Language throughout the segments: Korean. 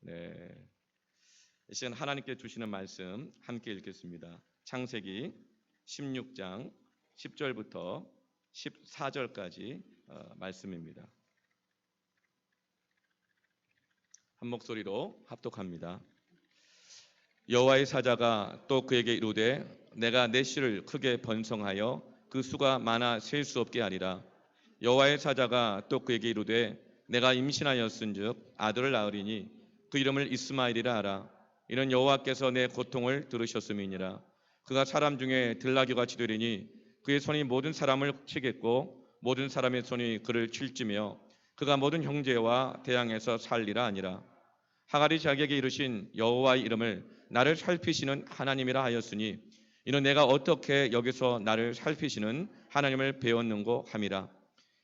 네, 이 시간 하나님께 주시는 말씀 함께 읽겠습니다. 창세기 16장 10절부터 14절까지 말씀입니다. 한 목소리로 합독합니다. 여호와의 사자가 또 그에게 이르되 내가 내 씨를 크게 번성하여 그 수가 많아 셀 수 없게 하리라. 여호와의 사자가 또 그에게 이르되 내가 임신하였은즉 아들을 낳으리니 그 이름을 이스마엘이라 하라. 이는 여호와께서 내 고통을 들으셨음이니라. 그가 사람 중에 들나귀같이 되리니 그의 손이 모든 사람을 치겠고 모든 사람의 손이 그를 칠지며 그가 모든 형제와 대항해서 살리라 하니라. 하갈이 자기에게 이르신 여호와의 이름을 나를 살피시는 하나님이라 하였으니 이는 내가 어떻게 여기서 나를 살피시는 하나님을 배웠는고 함이라.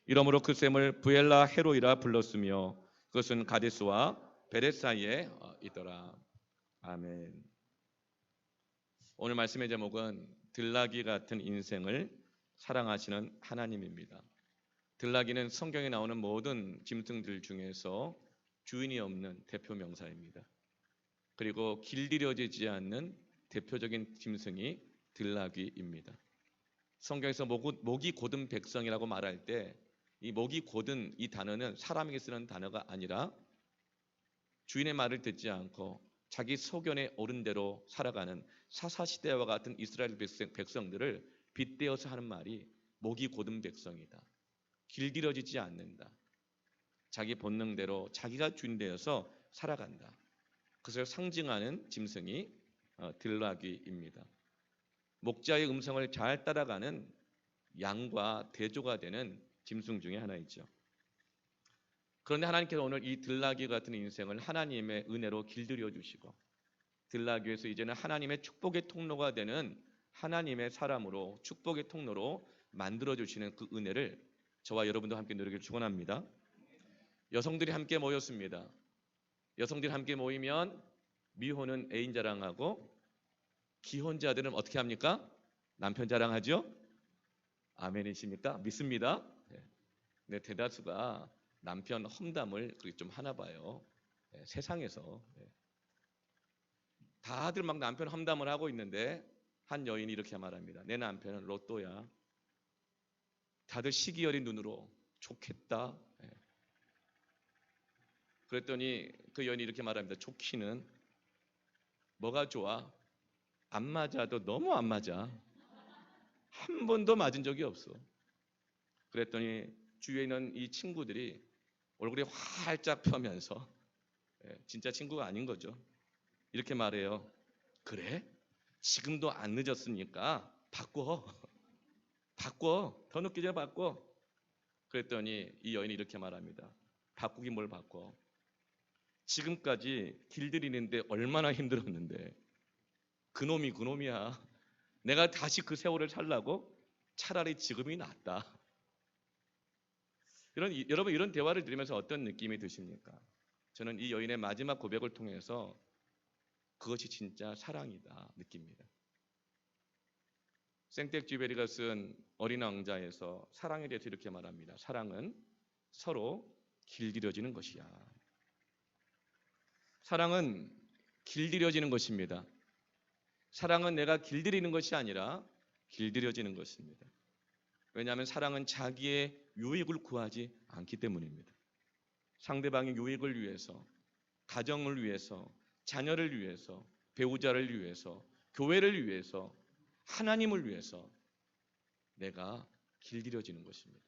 이러므로 그 셈을 부엘라 헤로이라 불렀으며 그것은 가데스와 베렛 사이에 있더라. 아멘. 오늘 말씀의 제목은 들나귀 같은 인생을 사랑하시는 하나님입니다. 들나귀는 성경에 나오는 모든 짐승들 중에서 주인이 없는 대표 명사입니다. 그리고 길들여지지 않는 대표적인 짐승이 들나귀입니다. 성경에서 목이 곧은 백성이라고 말할 때 이 목이 곧은 이 단어는 사람에게 쓰는 단어가 아니라 주인의 말을 듣지 않고 자기 소견에 옳은 대로 살아가는 사사시대와 같은 이스라엘 백성들을 빗대어서 하는 말이 목이 곧은 백성이다. 길들여지지 않는다. 자기 본능대로 자기가 주인 되어서 살아간다. 그것을 상징하는 짐승이 들나귀입니다. 목자의 음성을 잘 따라가는 양과 대조가 되는 짐승 중에 하나이죠. 그런데 하나님께서 오늘 이 들나귀 같은 인생을 하나님의 은혜로 길들여 주시고 들나귀에서 이제는 하나님의 축복의 통로가 되는 하나님의 사람으로 축복의 통로로 만들어 주시는 그 은혜를 저와 여러분도 함께 누리기를 축원합니다. 여성들이 함께 모였습니다. 여성들이 함께 모이면 미혼은 애인 자랑하고 기혼자들은 어떻게 합니까? 남편 자랑하죠? 아멘이십니까? 믿습니다. 네, 대다수가 남편 험담을 그렇게 좀 하나 봐요. 네, 세상에서. 네. 다들 막 남편 험담을 하고 있는데 한 여인이 이렇게 말합니다. 내 남편은 로또야. 다들 시기 어린 눈으로 좋겠다. 네. 그랬더니 그 여인이 이렇게 말합니다. 좋기는 뭐가 좋아? 안 맞아도 너무 안 맞아. 한 번도 맞은 적이 없어. 그랬더니 주위에 있는 이 친구들이 얼굴이 활짝 펴면서 진짜 친구가 아닌 거죠. 이렇게 말해요. 그래? 지금도 안 늦었으니까 바꿔. 바꿔. 더 늦기 전에 바꿔. 그랬더니 이 여인이 이렇게 말합니다. 바꾸긴 뭘 바꿔. 지금까지 길들이는데 얼마나 힘들었는데 그놈이 그놈이야. 내가 다시 그 세월을 살라고? 차라리 지금이 낫다. 여러분 이런 대화를 들으면서 어떤 느낌이 드십니까? 저는 이 여인의 마지막 고백을 통해서 그것이 진짜 사랑이다 느낍니다. 생텍쥐베리가 쓴 어린 왕자에서 사랑에 대해서 이렇게 말합니다. 사랑은 서로 길들여지는 것이야. 사랑은 길들여지는 것입니다. 사랑은 내가 길들이는 것이 아니라 길들여지는 것입니다. 왜냐하면 사랑은 자기의 유익을 구하지 않기 때문입니다. 상대방의 유익을 위해서, 가정을 위해서, 자녀를 위해서, 배우자를 위해서, 교회를 위해서, 하나님을 위해서 내가 길들여지는 것입니다.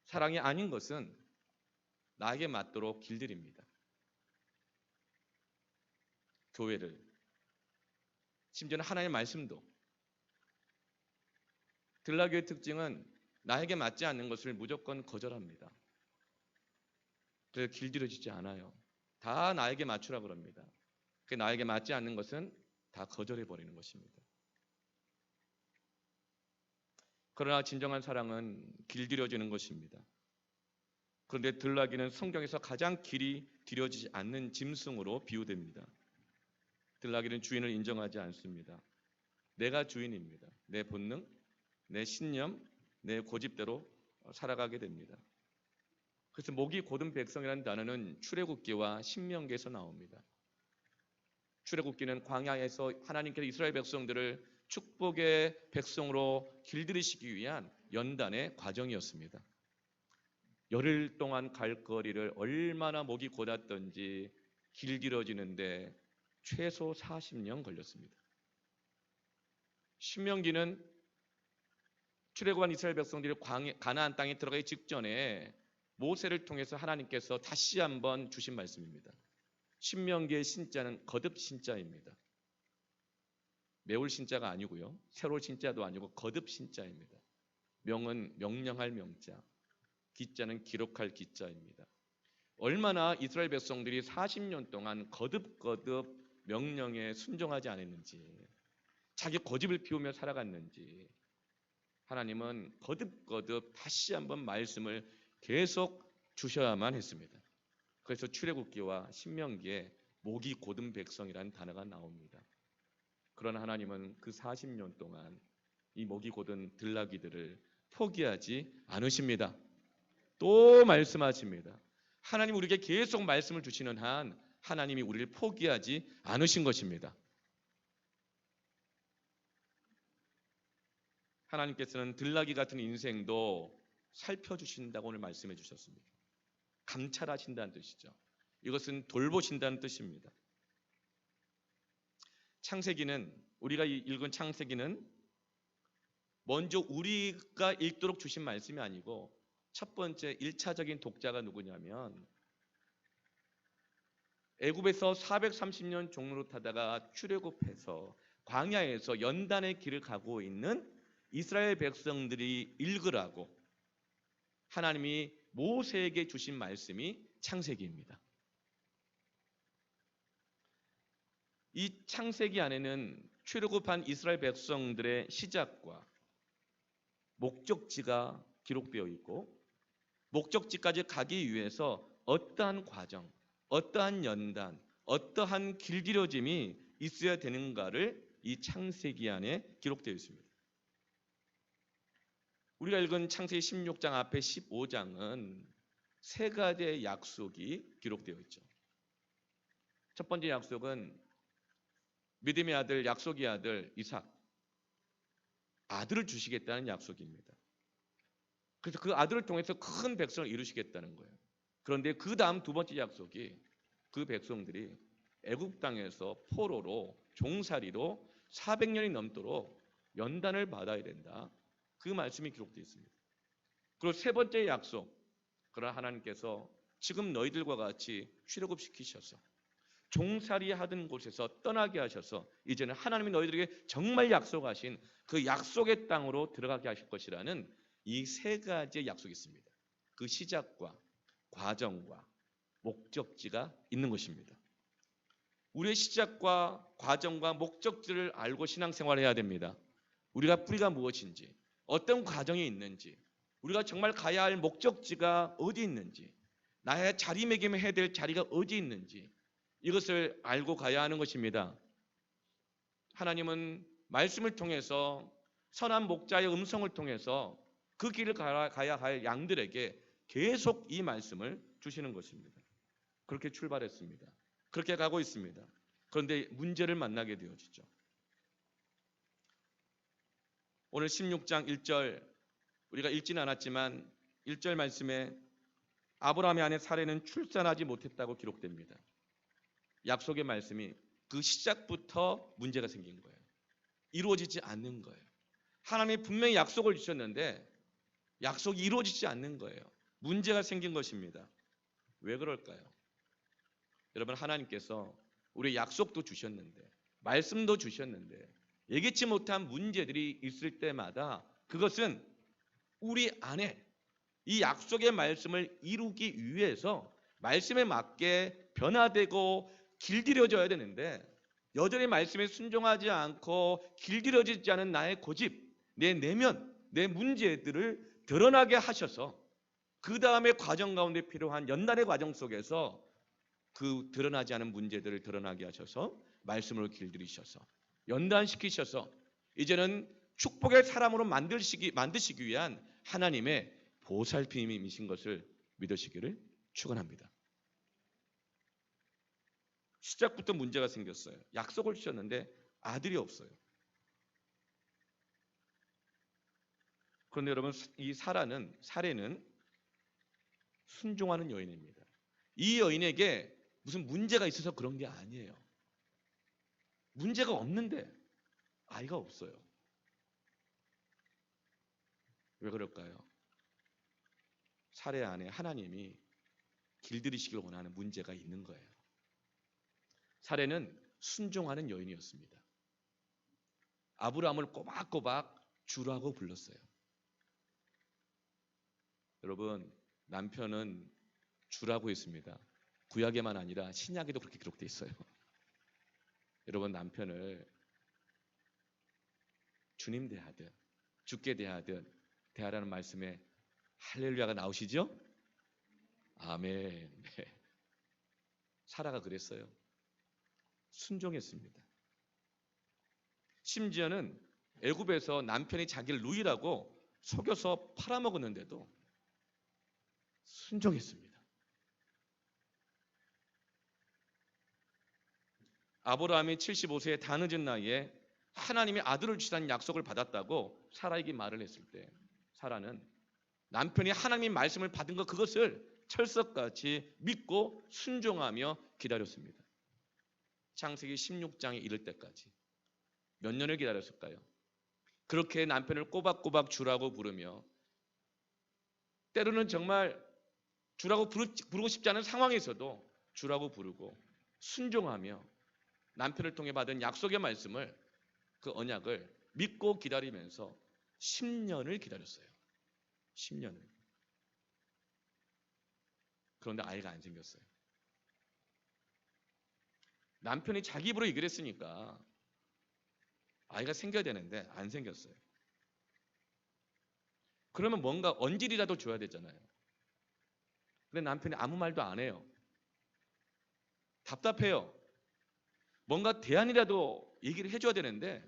사랑이 아닌 것은 나에게 맞도록 길들입니다. 교회를, 심지어는 하나님의 말씀도. 들나귀의 특징은 나에게 맞지 않는 것을 무조건 거절합니다. 그래서 길들여지지 않아요. 다 나에게 맞추라 그럽니다. 나에게 맞지 않는 것은 다 거절해 버리는 것입니다. 그러나 진정한 사랑은 길들여지는 것입니다. 그런데 들나귀는 성경에서 가장 길이 들여지지 않는 짐승으로 비유됩니다. 들나귀는 주인을 인정하지 않습니다. 내가 주인입니다. 내 본능, 내 신념, 내 고집대로 살아가게 됩니다. 그래서 목이 곧은 백성이라는 단어는 출애굽기와 신명기에서 나옵니다. 출애굽기는 광야에서 하나님께서 이스라엘 백성들을 축복의 백성으로 길들이시기 위한 연단의 과정이었습니다. 열흘 동안 갈 거리를 얼마나 목이 곧았던지 길들여지는데 최소 40년 걸렸습니다. 신명기는 출애굽한 이스라엘 백성들이 가나안 땅에 들어가기 직전에 모세를 통해서 하나님께서 다시 한번 주신 말씀입니다. 신명기의 신자는 거듭 신자입니다. 매울 신자가 아니고요. 새로울 신자도 아니고 거듭 신자입니다. 명은 명령할 명자, 기자는 기록할 기자입니다. 얼마나 이스라엘 백성들이 40년 동안 거듭거듭 명령에 순종하지 않았는지, 자기 고집을 피우며 살아갔는지 하나님은 거듭거듭 다시 한번 말씀을 계속 주셔야만 했습니다. 그래서 출애굽기와 신명기에 목이 곧은 백성이라는 단어가 나옵니다. 그러나 하나님은 그 40년 동안 이 목이 곧은 들나귀들을 포기하지 않으십니다. 또 말씀하십니다. 하나님 우리에게 계속 말씀을 주시는 한 하나님이 우리를 포기하지 않으신 것입니다. 하나님께서는 들나귀 같은 인생도 살펴주신다고 오늘 말씀해 주셨습니다. 감찰하신다는 뜻이죠. 이것은 돌보신다는 뜻입니다. 창세기는, 우리가 읽은 창세기는 먼저 우리가 읽도록 주신 말씀이 아니고 첫 번째 1차적인 독자가 누구냐면 애굽에서 430년 종로로 타다가 출애굽해서 광야에서 연단의 길을 가고 있는 이스라엘 백성들이 읽으라고 하나님이 모세에게 주신 말씀이 창세기입니다. 이 창세기 안에는 출애굽한 이스라엘 백성들의 시작과 목적지가 기록되어 있고 목적지까지 가기 위해서 어떠한 과정, 어떠한 연단, 어떠한 길들여짐이 있어야 되는가를 이 창세기 안에 기록되어 있습니다. 우리가 읽은 창세기 16장 앞에 15장은 세 가지의 약속이 기록되어 있죠. 첫 번째 약속은 믿음의 아들, 약속의 아들 이삭, 아들을 주시겠다는 약속입니다. 그래서 그 아들을 통해서 큰 백성을 이루시겠다는 거예요. 그런데 그 다음 두 번째 약속이 그 백성들이 애굽 땅에서 포로로 종살이로 400년이 넘도록 연단을 받아야 된다. 그 말씀이 기록되어 있습니다. 그리고 세 번째 약속, 그러나 하나님께서 지금 너희들과 같이 출애굽시키셔서 종살이 하던 곳에서 떠나게 하셔서 이제는 하나님이 너희들에게 정말 약속하신 그 약속의 땅으로 들어가게 하실 것이라는 이 세 가지의 약속이 있습니다. 그 시작과 과정과 목적지가 있는 것입니다. 우리의 시작과 과정과 목적지를 알고 신앙생활을 해야 됩니다. 우리가 뿌리가 무엇인지, 어떤 과정이 있는지, 우리가 정말 가야 할 목적지가 어디 있는지, 나의 자리매김해야 될 자리가 어디 있는지 이것을 알고 가야 하는 것입니다. 하나님은 말씀을 통해서 선한 목자의 음성을 통해서 그 길을 가야 할 양들에게 계속 이 말씀을 주시는 것입니다. 그렇게 출발했습니다. 그렇게 가고 있습니다. 그런데 문제를 만나게 되어지죠. 오늘 16장 1절 우리가 읽지는 않았지만 1절 말씀에 아브라함의 아내 사레는 출산하지 못했다고 기록됩니다. 약속의 말씀이 그 시작부터 문제가 생긴 거예요. 이루어지지 않는 거예요. 하나님이 분명히 약속을 주셨는데 약속이 이루어지지 않는 거예요. 문제가 생긴 것입니다. 왜 그럴까요? 여러분, 하나님께서 우리 약속도 주셨는데 말씀도 주셨는데 예기치 못한 문제들이 있을 때마다 그것은 우리 안에 이 약속의 말씀을 이루기 위해서 말씀에 맞게 변화되고 길들여져야 되는데 여전히 말씀에 순종하지 않고 길들여지지 않은 나의 고집, 내 내면, 내 문제들을 드러나게 하셔서 그 다음에 과정 가운데 필요한 연단의 과정 속에서 그 드러나지 않은 문제들을 드러나게 하셔서 말씀으로 길들이셔서 연단시키셔서 이제는 축복의 사람으로 만드시기 위한 하나님의 보살핌이신 것을 믿으시기를 축원합니다. 시작부터 문제가 생겼어요. 약속을 주셨는데 아들이 없어요. 그런데 여러분, 이 사례는 순종하는 여인입니다. 이 여인에게 무슨 문제가 있어서 그런 게 아니에요. 문제가 없는데 아이가 없어요. 왜 그럴까요? 사례 안에 하나님이 길들이시길 원하는 문제가 있는 거예요. 사례는 순종하는 여인이었습니다. 아브라함을 꼬박꼬박 주라고 불렀어요. 여러분, 남편은 주라고 했습니다. 구약에만 아니라 신약에도 그렇게 기록되어 있어요. 여러분, 남편을 주님 대하듯 주께 대하듯 대하라는 말씀에 할렐루야가 나오시죠? 아멘. 네. 사라가 그랬어요. 순종했습니다. 심지어는 애굽에서 남편이 자기를 누이라고 속여서 팔아먹었는데도 순종했습니다. 아브라함이 75세의 다 늦은 나이에 하나님이 아들을 주시다는 약속을 받았다고 사라에게 말을 했을 때 사라는 남편이 하나님의 말씀을 받은 것 그것을 철석같이 믿고 순종하며 기다렸습니다. 창세기 16장에 이를 때까지 몇 년을 기다렸을까요? 그렇게 남편을 꼬박꼬박 주라고 부르며 때로는 정말 주라고 부르고 싶지 않은 상황에서도 주라고 부르고 순종하며 남편을 통해 받은 약속의 말씀을 그 언약을 믿고 기다리면서 10년을 기다렸어요. 10년을. 그런데 아이가 안 생겼어요. 남편이 자기 입으로 얘기를 했으니까 아이가 생겨야 되는데 안 생겼어요. 그러면 뭔가 언질이라도 줘야 되잖아요. 근데 남편이 아무 말도 안 해요. 답답해요. 뭔가 대안이라도 얘기를 해줘야 되는데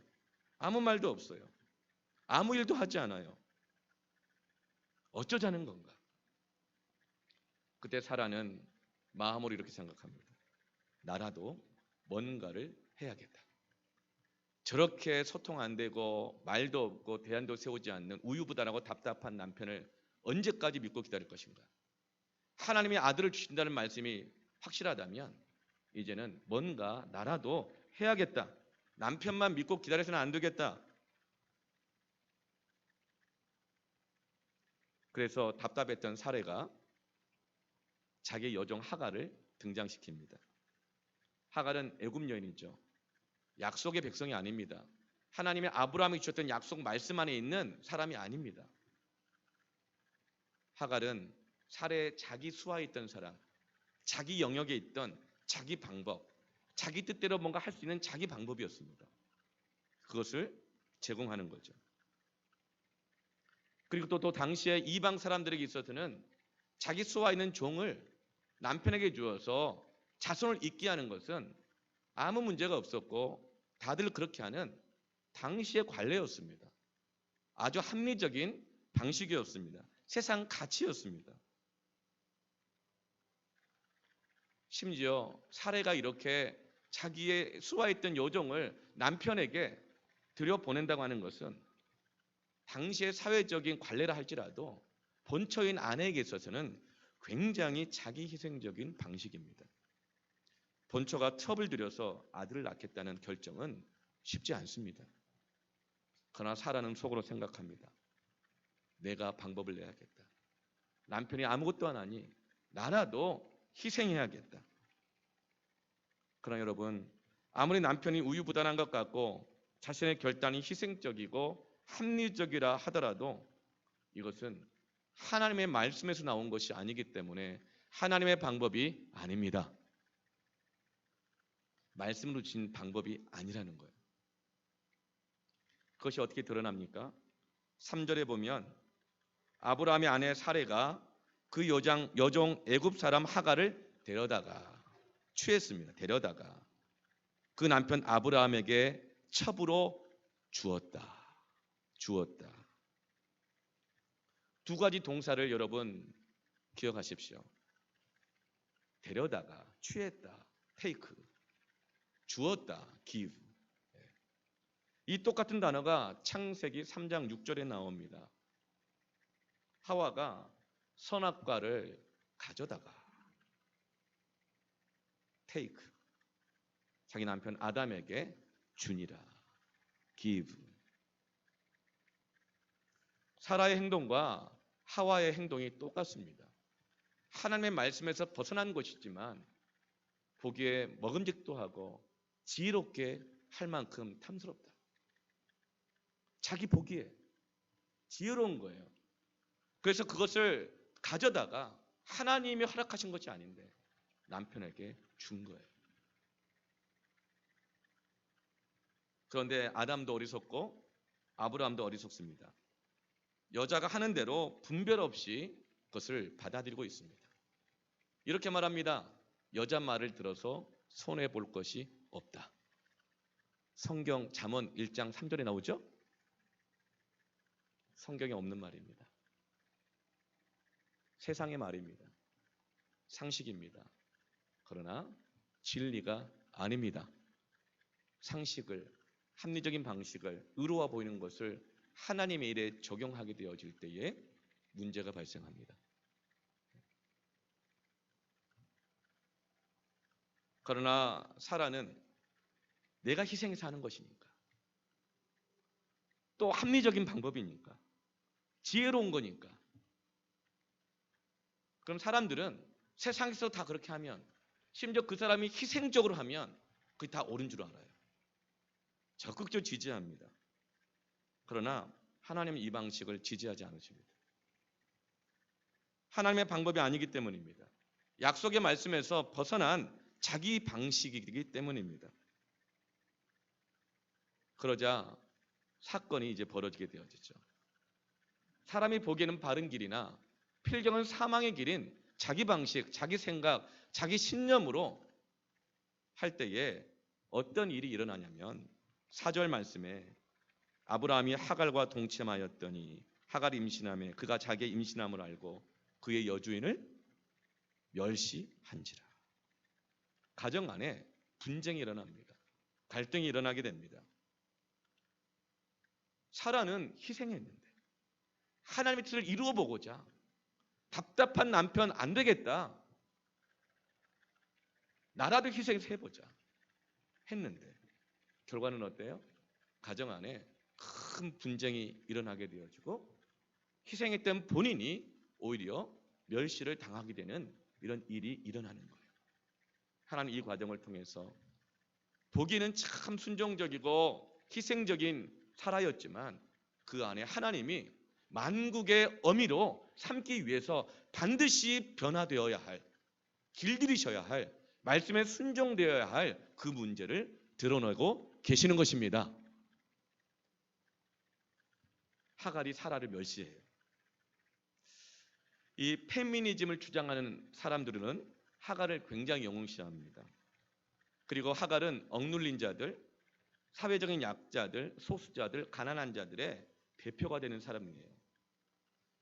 아무 말도 없어요. 아무 일도 하지 않아요. 어쩌자는 건가? 그때 사라는 마음으로 이렇게 생각합니다. 나라도 뭔가를 해야겠다. 저렇게 소통 안 되고 말도 없고 대안도 세우지 않는 우유부단하고 답답한 남편을 언제까지 믿고 기다릴 것인가? 하나님이 아들을 주신다는 말씀이 확실하다면 이제는 뭔가 나라도 해야겠다. 남편만 믿고 기다려서는 안 되겠다. 그래서 답답했던 사례가 자기 여종 하갈을 등장시킵니다. 하갈은 애굽 여인이죠. 약속의 백성이 아닙니다. 하나님의 아브라함이 주셨던 약속 말씀 안에 있는 사람이 아닙니다. 하갈은 사례에 자기 수하에 있던 사람, 자기 영역에 있던 자기 방법, 자기 뜻대로 뭔가 할 수 있는 자기 방법이었습니다. 그것을 제공하는 거죠. 그리고 또 당시에 이방 사람들에게 있어서는 자기 수하에 있는 종을 남편에게 주어서 자손을 잇게 하는 것은 아무 문제가 없었고 다들 그렇게 하는 당시의 관례였습니다. 아주 합리적인 방식이었습니다. 세상 가치였습니다. 심지어 사례가 이렇게 자기의 수하했던 여종을 남편에게 들여보낸다고 하는 것은 당시의 사회적인 관례라 할지라도 본처인 아내에게 있어서는 굉장히 자기희생적인 방식입니다. 본처가 첩을 들여서 아들을 낳겠다는 결정은 쉽지 않습니다. 그러나 사라는 속으로 생각합니다. 내가 방법을 내야겠다. 남편이 아무것도 안 하니 나라도 희생해야겠다. 그러나 여러분, 아무리 남편이 우유부단한 것 같고 자신의 결단이 희생적이고 합리적이라 하더라도 이것은 하나님의 말씀에서 나온 것이 아니기 때문에 하나님의 방법이 아닙니다. 말씀으로 주신 방법이 아니라는 거예요. 그것이 어떻게 드러납니까? 3절에 보면 아브라함의 아내 사레가 그 여종 애굽 사람 하갈을 데려다가 취했습니다. 데려다가 그 남편 아브라함에게 첩으로 주었다. 두 가지 동사를 여러분 기억하십시오. 데려다가, 취했다, 테이크. 주었다. give. 이 똑같은 단어가 창세기 3장 6절에 나옵니다. 하와가 선악과를 가져다가 take 자기 남편 아담에게 주니라. give. 사라의 행동과 하와의 행동이 똑같습니다. 하나님의 말씀에서 벗어난 것이지만 보기에 먹음직도 하고 지혜롭게 할 만큼 탐스럽다. 자기 보기에 지혜로운 거예요. 그래서 그것을 가져다가 하나님이 허락하신 것이 아닌데 남편에게 준 거예요. 그런데 아담도 어리석고 아브라함도 어리석습니다. 여자가 하는 대로 분별 없이 그것을 받아들이고 있습니다. 이렇게 말합니다. 여자 말을 들어서 손해 볼 것이 없다. 성경 잠언 1장 3절에 나오죠? 성경에 없는 말입니다. 세상의 말입니다. 상식입니다. 그러나 진리가 아닙니다. 상식을, 합리적인 방식을, 의로워 보이는 것을 하나님의 일에 적용하게 되어질 때에 문제가 발생합니다. 그러나 사라는 내가 희생해서 하는 것이니까, 또 합리적인 방법이니까, 지혜로운 거니까. 그럼 사람들은 세상에서 다 그렇게 하면, 심지어 그 사람이 희생적으로 하면 그게 다 옳은 줄 알아요. 적극적으로 지지합니다. 그러나 하나님은 이 방식을 지지하지 않으십니다. 하나님의 방법이 아니기 때문입니다. 약속의 말씀에서 벗어난 자기 방식이기 때문입니다. 그러자 사건이 이제 벌어지게 되어지죠. 사람이 보기에는 바른 길이나 필경은 사망의 길인 자기 방식, 자기 생각, 자기 신념으로 할 때에 어떤 일이 일어나냐면 4절 말씀에 아브라함이 하갈과 동침하였더니 하갈이 임신하매 그가 자기의 임신함을 알고 그의 여주인을 멸시한지라. 가정 안에 분쟁이 일어납니다. 갈등이 일어나게 됩니다. 사라는 희생했는데 하나님의 뜻을 이루어 보고자 답답한 남편 안 되겠다. 나라도 희생해서 해보자 했는데 결과는 어때요? 가정 안에 큰 분쟁이 일어나게 되어지고 희생했던 본인이 오히려 멸시를 당하게 되는 이런 일이 일어나는 거예요. 하나님 이 과정을 통해서 보기에는 참 순종적이고 희생적인 사라였지만 그 안에 하나님이 만국의 어미로 삼기 위해서 반드시 변화되어야 할, 길들이셔야 할, 말씀에 순종되어야 할 그 문제를 드러내고 계시는 것입니다. 하갈이 사라를 멸시해요. 이 페미니즘을 주장하는 사람들은 하갈을 굉장히 영웅시합니다. 그리고 하갈은 억눌린 자들, 사회적인 약자들, 소수자들, 가난한 자들의 대표가 되는 사람이에요.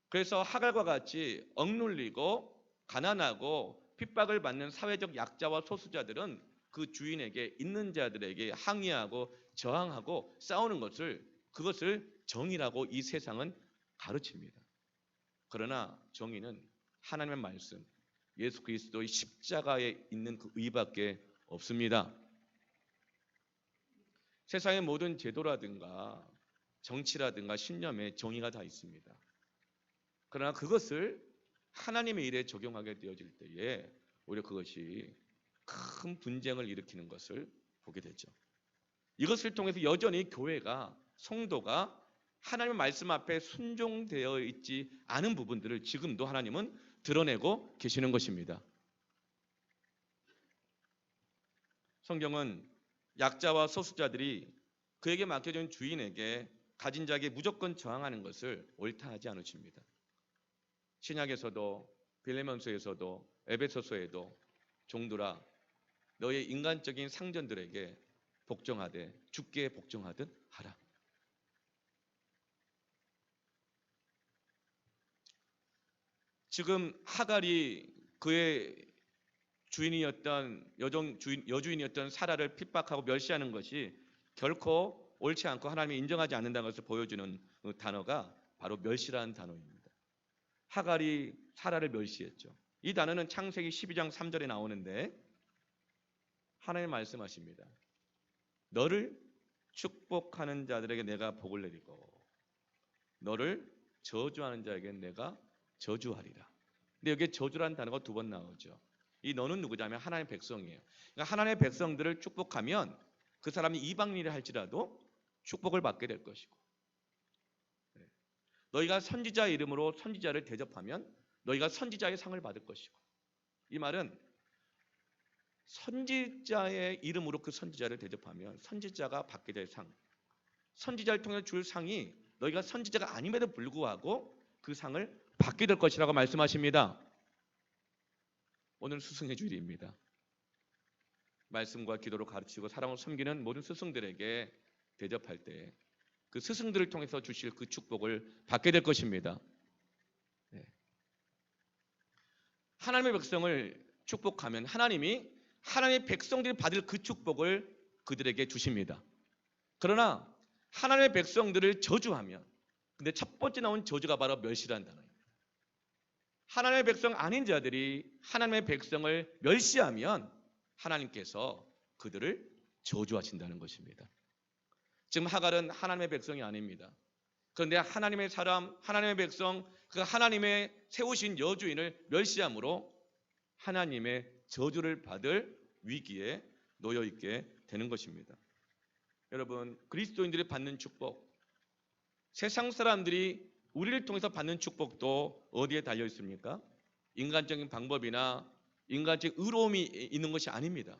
그래서 하갈과 같이 억눌리고 가난하고 핍박을 받는 사회적 약자와 소수자들은 그 주인에게 있는 자들에게 항의하고 저항하고 싸우는 그것을 정의라고 이 세상은 가르칩니다. 그러나 정의는 하나님의 말씀, 예수 그리스도의 십자가에 있는 그 의밖에 없습니다. 세상의 모든 제도라든가 정치라든가 신념에 정의가 다 있습니다. 그러나 그것을 하나님의 일에 적용하게 되어질 때에 오히려 그것이 큰 분쟁을 일으키는 것을 보게 되죠. 이것을 통해서 여전히 교회가, 성도가 하나님의 말씀 앞에 순종되어 있지 않은 부분들을 지금도 하나님은 드러내고 계시는 것입니다. 성경은 약자와 소수자들이 그에게 맡겨진 주인에게 가진 자에게 무조건 저항하는 것을 옳다 하지 않으십니다. 신약에서도 빌레몬서에서도 에베소서에도 종들아 너의 인간적인 상전들에게 복종하되 주께 복종하듯 하라. 지금 하갈이 그의 여주인이었던 사라를 핍박하고 멸시하는 것이 결코 옳지 않고 하나님이 인정하지 않는다는 것을 보여주는 그 단어가 바로 멸시라는 단어입니다. 하갈이 사라를 멸시했죠. 이 단어는 창세기 12장 3절에 나오는데 하나님 말씀하십니다. 너를 축복하는 자들에게 내가 복을 내리고 너를 저주하는 자에게 내가 저주하리라. 근데 여기에 저주라는 단어가 2번 나오죠. 이 너는 누구냐면 하나님의 백성이에요. 그러니까 하나님의 백성들을 축복하면 그 사람이 이방인이라 할지라도 축복을 받게 될 것이고, 너희가 선지자의 이름으로 선지자를 대접하면 너희가 선지자의 상을 받을 것이고, 이 말은 선지자의 이름으로 그 선지자를 대접하면 선지자가 받게 될 상, 선지자를 통해 줄 상이 너희가 선지자가 아님에도 불구하고 그 상을 받게 될 것이라고 말씀하십니다. 오늘 스승의 주일입니다. 말씀과 기도로 가르치고 사랑으로 섬기는 모든 스승들에게 대접할 때 그 스승들을 통해서 주실 그 축복을 받게 될 것입니다. 하나님의 백성을 축복하면 하나님이 하나님의 백성들이 받을 그 축복을 그들에게 주십니다. 그러나 하나님의 백성들을 저주하면, 근데 첫 번째 나온 저주가 바로 멸시라는 단어입니다. 하나님의 백성 아닌 자들이 하나님의 백성을 멸시하면 하나님께서 그들을 저주하신다는 것입니다. 지금 하갈은 하나님의 백성이 아닙니다. 그런데 하나님의 사람, 하나님의 백성, 그 하나님의 세우신 여주인을 멸시함으로 하나님의 저주를 받을 위기에 놓여 있게 되는 것입니다. 여러분, 그리스도인들이 받는 축복, 세상 사람들이 우리를 통해서 받는 축복도 어디에 달려 있습니까? 인간적인 방법이나 인간적 의로움이 있는 것이 아닙니다.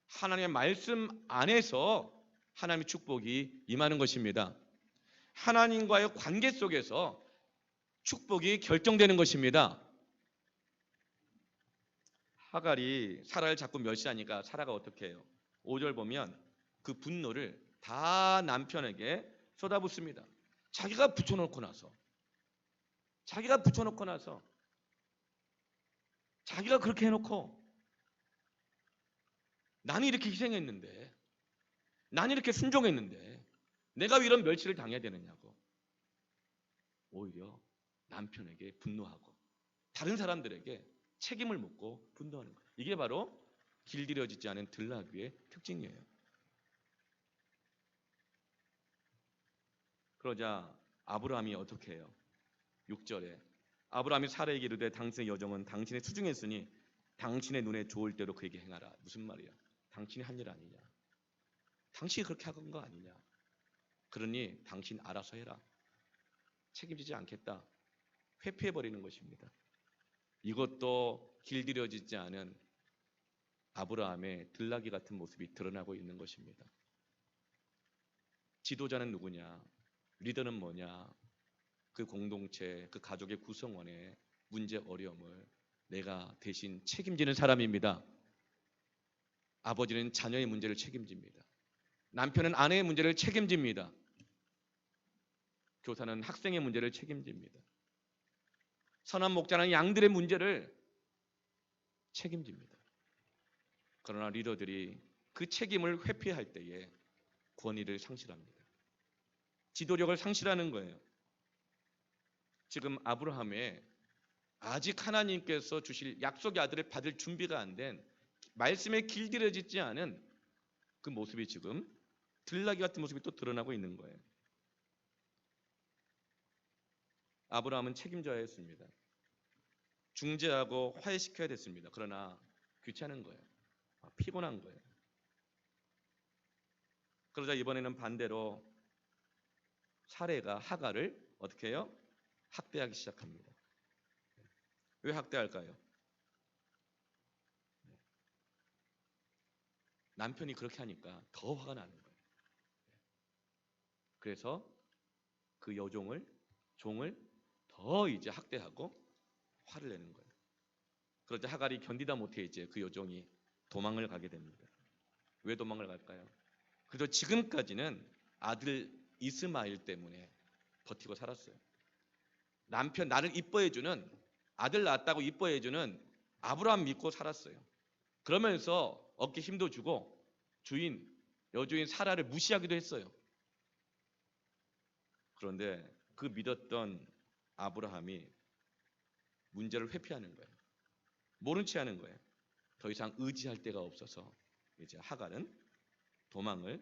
하나님의 말씀 안에서 하나님의 축복이 임하는 것입니다. 하나님과의 관계 속에서 축복이 결정되는 것입니다. 하갈이 사라를 자꾸 멸시하니까 사라가 어떻게 해요? 5절 보면 그 분노를 다 남편에게 쏟아붓습니다. 자기가 붙여놓고 나서 자기가 그렇게 해놓고 나는 이렇게 희생했는데, 나는 이렇게 순종했는데 내가 왜 이런 멸시를 당해야 되느냐고 오히려 남편에게 분노하고 다른 사람들에게 책임을 묻고 분노하는 거예요. 이게 바로 길들여지지 않은 들나귀의 특징이에요. 그러자 아브라함이 어떻게 해요? 6절에 아브라함이 사라에게 이르되 당신의 여정은 당신의 수중했으니 당신의 눈에 좋을 대로 그에게 행하라. 무슨 말이야? 당신이 한 일 아니냐? 당신이 그렇게 한 거 아니냐? 그러니 당신 알아서 해라. 책임지지 않겠다. 회피해버리는 것입니다. 이것도 길들여지지 않은 아브라함의 들나귀 같은 모습이 드러나고 있는 것입니다. 지도자는 누구냐? 리더는 뭐냐? 그 공동체, 그 가족의 구성원의 문제 어려움을 내가 대신 책임지는 사람입니다. 아버지는 자녀의 문제를 책임집니다. 남편은 아내의 문제를 책임집니다. 교사는 학생의 문제를 책임집니다. 선한 목자는 양들의 문제를 책임집니다. 그러나 리더들이 그 책임을 회피할 때에 권위를 상실합니다. 지도력을 상실하는 거예요. 지금 아브라함의 아직 하나님께서 주실 약속의 아들을 받을 준비가 안 된, 말씀에 길들여지지 않은 그 모습이 지금 들나귀 같은 모습이 또 드러나고 있는 거예요. 아브라함은 책임져야 했습니다. 중재하고 화해시켜야 됐습니다. 그러나 귀찮은 거예요. 피곤한 거예요. 그러자 이번에는 반대로 사레가 하갈을 어떻게 해요? 학대하기 시작합니다. 왜 학대할까요? 남편이 그렇게 하니까 더 화가 나는 거예요. 그래서 그 종을 더 이제 학대하고 화를 내는 거예요. 그러자 하갈이 견디다 못해 이제 그 여종이 도망을 가게 됩니다. 왜 도망을 갈까요? 그래서 지금까지는 아들 이스마엘 때문에 버티고 살았어요. 남편 나를 이뻐해주는, 아들 낳았다고 이뻐해주는 아브라함 믿고 살았어요. 그러면서 어깨 힘도 주고 주인, 여주인 사라를 무시하기도 했어요. 그런데 그 믿었던 아브라함이 문제를 회피하는 거예요. 모른 체 하는 거예요. 더 이상 의지할 데가 없어서 이제 하갈은 도망을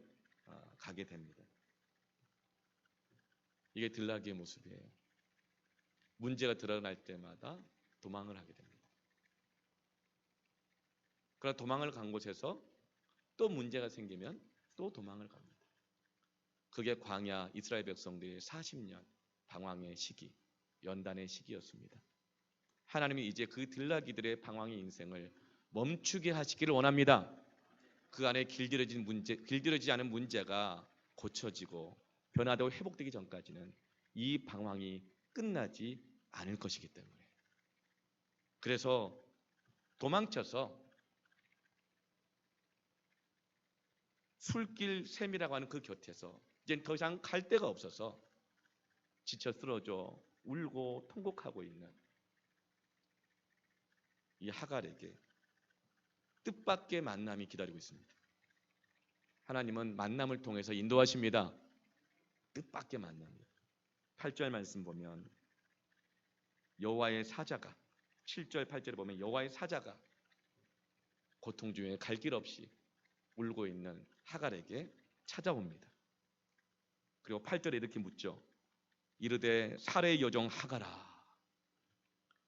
가게 됩니다. 이게 들나귀의 모습이에요. 문제가 드러날 때마다 도망을 하게 됩니다. 그러나 도망을 간 곳에서 또 문제가 생기면 또 도망을 갑니다. 그게 광야 이스라엘 백성들의 40년 방황의 시기, 연단의 시기였습니다. 하나님이 이제 그 들나귀들의 방황의 인생을 멈추게 하시기를 원합니다. 그 안에 길들여지지 않은 문제가 고쳐지고 변화되고 회복되기 전까지는 이 방황이 끝나지 않을 것이기 때문에. 그래서 도망쳐서 술길 샘이라고 하는 그 곁에서 이제 더 이상 갈 데가 없어서 지쳐 쓰러져 울고 통곡하고 있는 이 하갈에게 뜻밖의 만남이 기다리고 있습니다. 하나님은 만남을 통해서 인도하십니다. 뜻밖의 만남이에요. 8절 말씀 보면 여호와의 사자가 7절 8절에 보면 여호와의 사자가 고통 중에 갈 길 없이 울고 있는 하갈에게 찾아옵니다. 그리고 8절에 이렇게 묻죠. 이르되 사레의 여종 하갈아,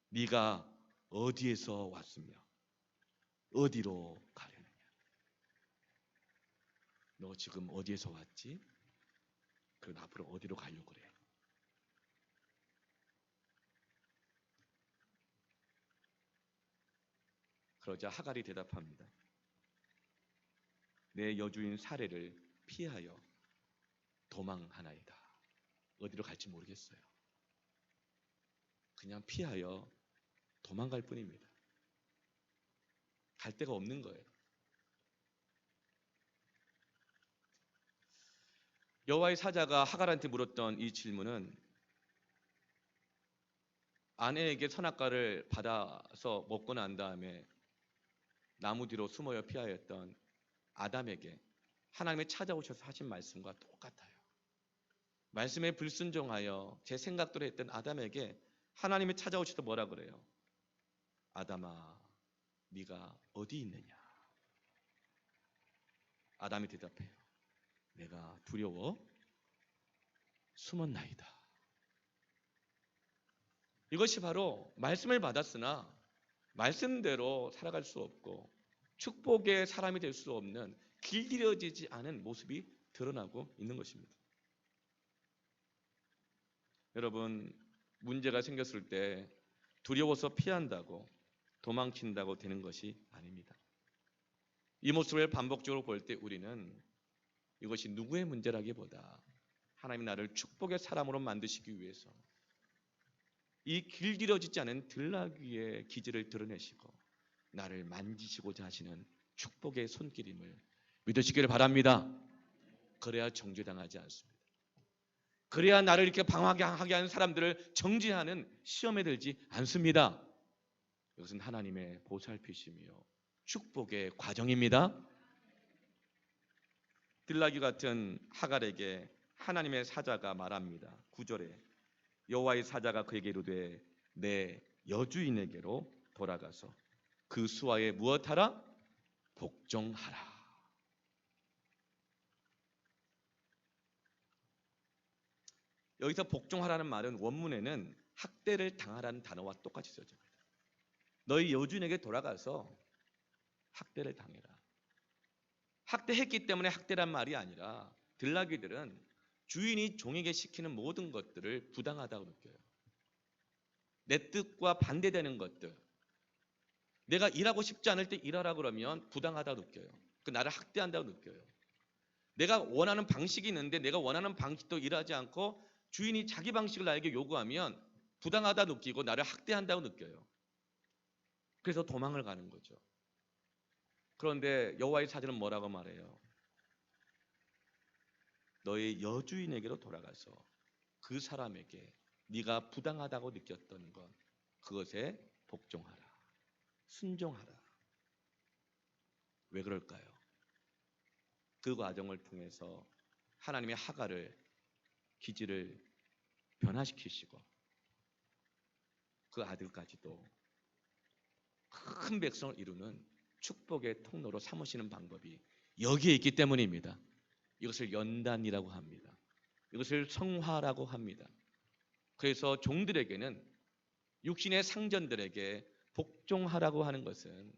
네가 어디에서 왔으며 어디로 가려느냐? 너 지금 어디에서 왔지? 그리고 앞으로 어디로 가려고 그래? 그러자 하갈이 대답합니다. 내 여주인 사레를 피하여 도망하나이다. 어디로 갈지 모르겠어요. 그냥 피하여 도망갈 뿐입니다. 갈 데가 없는 거예요. 여호와의 사자가 하갈한테 물었던 이 질문은 아내에게 선악과를 받아서 먹고 난 다음에 나무 뒤로 숨어여 피하였던 아담에게 하나님이 찾아오셔서 하신 말씀과 똑같아요. 말씀에 불순종하여 제 생각대로 했던 아담에게 하나님이 찾아오셔서 뭐라 그래요? 아담아, 네가 어디 있느냐? 아담이 대답해요. 내가 두려워 숨었나이다. 이것이 바로 말씀을 받았으나 말씀대로 살아갈 수 없고 축복의 사람이 될 수 없는 길들여지지 않은 모습이 드러나고 있는 것입니다. 여러분, 문제가 생겼을 때 두려워서 피한다고 도망친다고 되는 것이 아닙니다. 이 모습을 반복적으로 볼 때 우리는 이것이 누구의 문제라기보다 하나님이 나를 축복의 사람으로 만드시기 위해서 이 길들여지지 않은 들나귀의 기질을 드러내시고 나를 만지시고자 하시는 축복의 손길임을 믿으시기를 바랍니다. 그래야 정죄당하지 않습니다. 그래야 나를 이렇게 방황하게 하는 사람들을 정죄하는 시험에 들지 않습니다. 이것은 하나님의 보살피심이요 축복의 과정입니다. 들나귀 같은 하갈에게 하나님의 사자가 말합니다. 9절에 여호와의 사자가 그에게 이르되 내 여주인에게로 돌아가서 그 수하에 무엇하라? 복종하라. 여기서 복종하라는 말은 원문에는 학대를 당하라는 단어와 똑같이 써집니다. 너희 여주인에게 돌아가서 학대를 당해라. 학대했기 때문에 학대란 말이 아니라 들나귀들은 주인이 종에게 시키는 모든 것들을 부당하다고 느껴요. 내 뜻과 반대되는 것들, 내가 일하고 싶지 않을 때 일하라 그러면 부당하다고 느껴요. 그 나를 학대한다고 느껴요. 내가 원하는 방식이 있는데 내가 원하는 방식도 일하지 않고 주인이 자기 방식을 나에게 요구하면 부당하다 느끼고 나를 학대한다고 느껴요. 그래서 도망을 가는 거죠. 그런데 여호와의 사자는 뭐라고 말해요? 너의 여주인에게로 돌아가서 그 사람에게 네가 부당하다고 느꼈던 것, 그것에 복종하라. 순종하라. 왜 그럴까요? 그 과정을 통해서 하나님의 하갈을 기질을 변화시키시고 그 아들까지도 큰 백성을 이루는 축복의 통로로 삼으시는 방법이 여기에 있기 때문입니다. 이것을 연단이라고 합니다. 이것을 성화라고 합니다. 그래서 종들에게는 육신의 상전들에게 복종하라고 하는 것은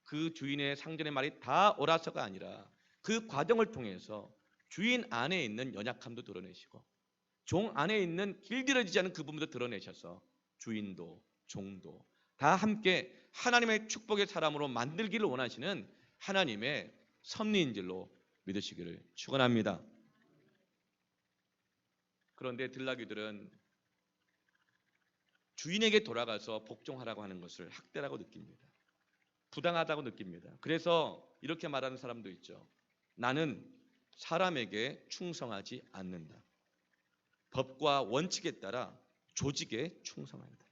그 주인의 상전의 말이 다 옳아서가 아니라 그 과정을 통해서 주인 안에 있는 연약함도 드러내시고 종 안에 있는 길들여지지 않은 그 부분도 드러내셔서 주인도 종도 다 함께 하나님의 축복의 사람으로 만들기를 원하시는 하나님의 섭리인 줄로 믿으시기를 축원합니다. 그런데 들나귀들은 주인에게 돌아가서 복종하라고 하는 것을 학대라고 느낍니다. 부당하다고 느낍니다. 그래서 이렇게 말하는 사람도 있죠. 나는 사람에게 충성하지 않는다. 법과 원칙에 따라 조직에 충성한다.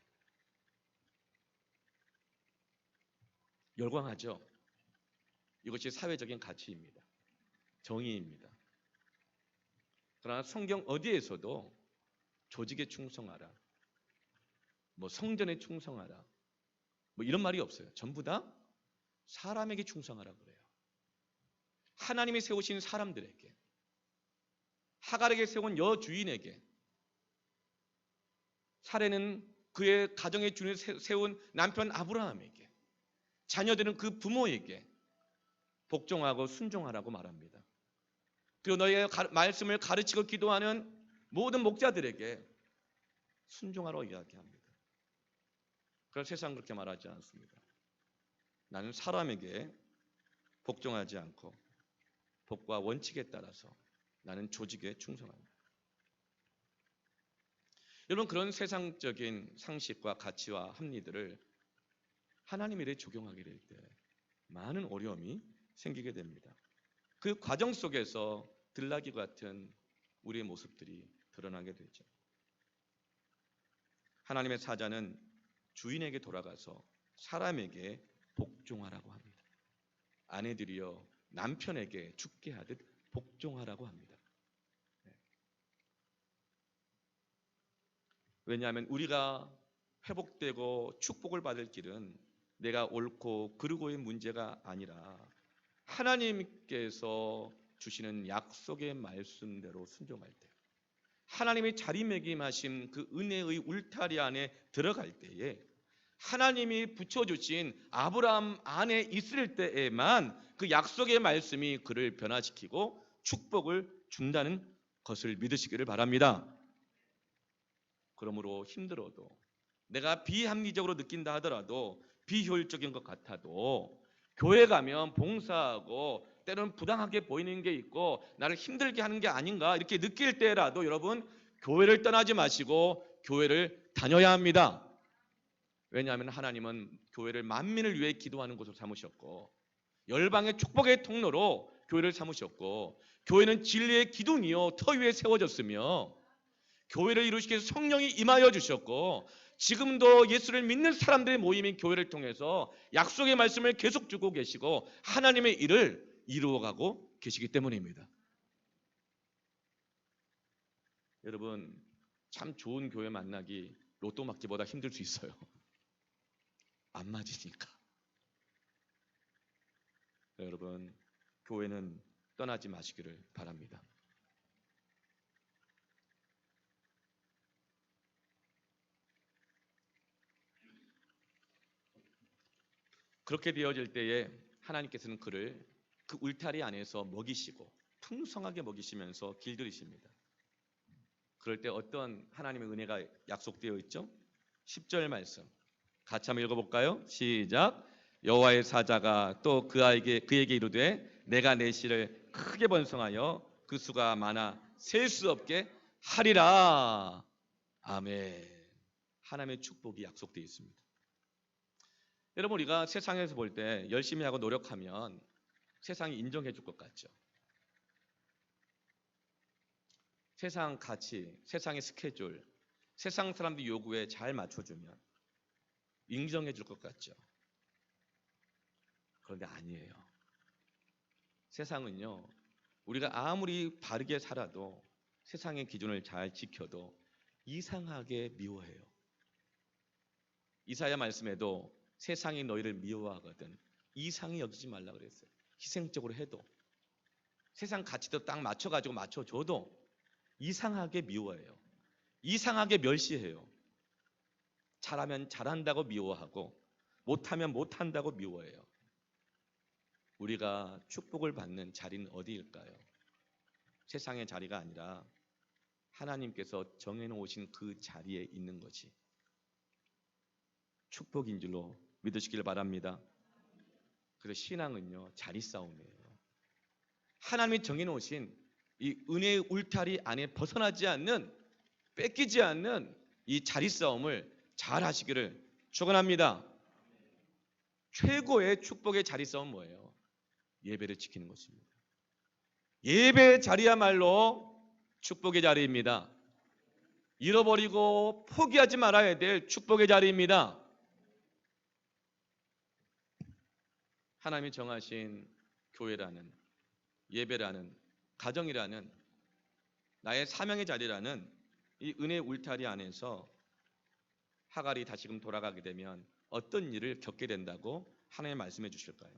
열광하죠. 이것이 사회적인 가치입니다. 정의입니다. 그러나 성경 어디에서도 조직에 충성하라, 성전에 충성하라, 이런 말이 없어요. 전부 다 사람에게 충성하라 그래요. 하나님이 세우신 사람들에게, 하갈에게 세운 여주인에게, 사례는 그의 가정의 주인을 세운 남편 아브라함에게, 자녀들은 그 부모에게 복종하고 순종하라고 말합니다. 그리고 너의 말씀을 가르치고 기도하는 모든 목자들에게 순종하라고 이야기합니다. 그러나 세상은 그렇게 말하지 않습니다. 나는 사람에게 복종하지 않고 법과 원칙에 따라서 나는 조직에 충성합니다. 여러분, 그런 세상적인 상식과 가치와 합리들을 하나님 일에 적용하게 될 때 많은 어려움이 생기게 됩니다. 그 과정 속에서 들나귀 같은 우리의 모습들이 드러나게 되죠. 하나님의 사자는 주인에게 돌아가서 사람에게 복종하라고 합니다. 아내들이여 남편에게 죽게 하듯 복종하라고 합니다. 왜냐하면 우리가 회복되고 축복을 받을 길은 내가 옳고 그르고의 문제가 아니라 하나님께서 주시는 약속의 말씀대로 순종할 때, 하나님의 자리매김하신 그 은혜의 울타리 안에 들어갈 때에 하나님이 붙여주신 아브라함 안에 있을 때에만 그 약속의 말씀이 그를 변화시키고 축복을 준다는 것을 믿으시기를 바랍니다. 그러므로 힘들어도, 내가 비합리적으로 느낀다 하더라도, 비효율적인 것 같아도 교회 가면 봉사하고 때로는 부당하게 보이는 게 있고 나를 힘들게 하는 게 아닌가 이렇게 느낄 때라도 여러분, 교회를 떠나지 마시고 교회를 다녀야 합니다. 왜냐하면 하나님은 교회를 만민을 위해 기도하는 곳으로 삼으셨고 열방의 축복의 통로로 교회를 삼으셨고 교회는 진리의 기둥이요 터 위에 세워졌으며 교회를 이루시기 위해서 성령이 임하여 주셨고 지금도 예수를 믿는 사람들의 모임인 교회를 통해서 약속의 말씀을 계속 주고 계시고 하나님의 일을 이루어가고 계시기 때문입니다. 여러분, 참 좋은 교회 만나기 로또 맞기보다 힘들 수 있어요. 안 맞으니까. 여러분, 교회는 떠나지 마시기를 바랍니다. 그렇게 되어질 때에 하나님께서는 그를 그 울타리 안에서 먹이시고 풍성하게 먹이시면서 길들이십니다. 그럴 때 어떤 하나님의 은혜가 약속되어 있죠? 10절 말씀 같이 한번 읽어볼까요? 시작. 여호와의 사자가 또 그에게 이르되 내가 내 씨를 크게 번성하여 그 수가 많아 셀 수 없게 하리라. 아멘. 하나님의 축복이 약속되어 있습니다. 여러분, 우리가 세상에서 볼 때 열심히 하고 노력하면 세상이 인정해 줄 것 같죠? 세상 가치, 세상의 스케줄, 세상 사람들 요구에 잘 맞춰주면 인정해 줄 것 같죠? 그런데 아니에요. 세상은요, 우리가 아무리 바르게 살아도 세상의 기준을 잘 지켜도 이상하게 미워해요. 이사야 말씀에도 세상이 너희를 미워하거든 이상히 여기지 말라 그랬어요. 희생적으로 해도 세상 가치도 딱 맞춰가지고 맞춰줘도 이상하게 미워해요. 이상하게 멸시해요. 잘하면 잘한다고 미워하고 못하면 못한다고 미워해요. 우리가 축복을 받는 자리는 어디일까요? 세상의 자리가 아니라 하나님께서 정해놓으신 그 자리에 있는 것이 축복인 줄로 믿으시길 바랍니다. 그래서 신앙은요, 자리 싸움이에요. 하나님이 정해놓으신 이 은혜의 울타리 안에 벗어나지 않는, 뺏기지 않는 이 자리 싸움을 잘 하시기를 축원합니다. 최고의 축복의 자리 싸움은 뭐예요? 예배를 지키는 것입니다. 예배의 자리야말로 축복의 자리입니다. 잃어버리고 포기하지 말아야 될 축복의 자리입니다. 하나님이 정하신 교회라는, 예배라는, 가정이라는, 나의 사명의 자리라는 이 은혜의 울타리 안에서 하갈이 다시금 돌아가게 되면 어떤 일을 겪게 된다고 하나님 말씀해 주실까요?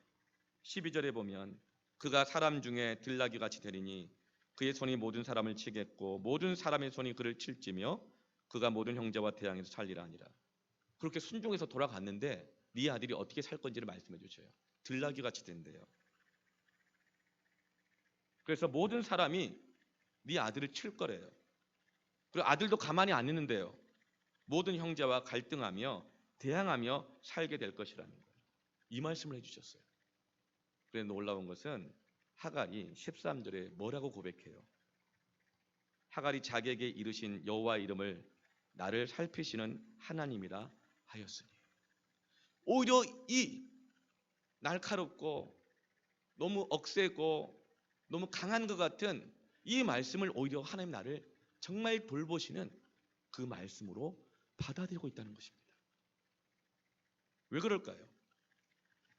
12절에 보면 그가 사람 중에 들나귀 같이 되리니 그의 손이 모든 사람을 치겠고 모든 사람의 손이 그를 칠지며 그가 모든 형제와 대항해서 살리라 하니라. 그렇게 순종해서 돌아갔는데 네 아들이 어떻게 살 건지를 말씀해 주셔요. 들나귀 같이 된대요. 그래서 모든 사람이 네 아들을 칠 거래요. 그리고 아들도 가만히 안 있는데요. 모든 형제와 갈등하며 대항하며 살게 될 것이라는 거예요. 이 말씀을 해주셨어요. 그런데 놀라운 것은 하갈이 13절에 뭐라고 고백해요? 하갈이 자기에게 이르신 여호와의 이름을 나를 살피시는 하나님이라 하였으니. 오히려 이 날카롭고 너무 억세고 너무 강한 것 같은 이 말씀을 오히려 하나님 나를 정말 돌보시는 그 말씀으로 받아들이고 있다는 것입니다. 왜 그럴까요?